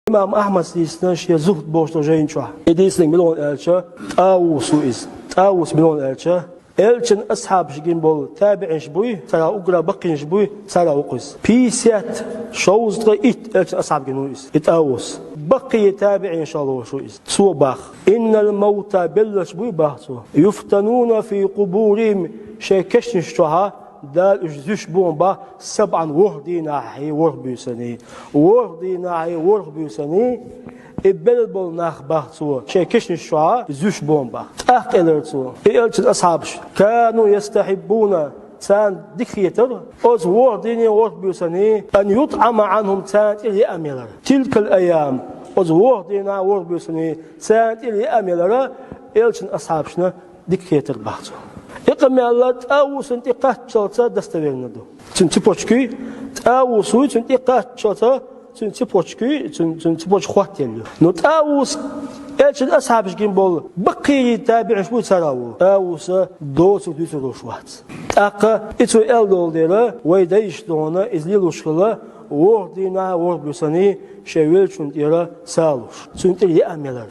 İmam Ahmed dizisinde şey zuhd boşluğu jayın çuha. Edisinin milon elçi, Tavus'u iz. Tavus milon elçi. Elçin ashab şigin bol tabi'in şbuy, sara ugra bakın şbuy, sara uquz. Pisiyat şovuzda it elçin ashab ginu iz. It Tavus. بقي تابع إن شاء الله شو إس سو باخ إن الموتى بلش بوي باخسو يفتنون في قبورهم شيء كشن شتوها دال إجزوش بون با سبعا وردي ناحي ورد بيسني وردي ناحي ورد بيسني إبل بول ناخ باخسو شيء كشن شتوها زوش بون با تأخ إلرتسو إلتش الأصحابش كانوا يستحبون تان دكيتر أز ورديني ورد بيسني أن يطعم عنهم تان إلي أميلر تلك الأيام أز وردينا ورد بيسني تان إلي أميلر إلتشن أصحابشنا دكيتر باخسو إقام الله تأوس أنت قاتشلتا دستويرنا دو تنتي بوشكي تأوسو تنتي قاتشلتا تنتي بوشكي تنتي بوش خوات يلو نو تأوس إلتشن أصحابش جين بول بقي تابعش بو تراو تأوس دوسو دوسو روشوات أقا إتو إلدول ديلا ويدايش دونا إزليلوشكلا وردينا ورد بيساني شويل چون ديلا سالوش تنتي يأميلر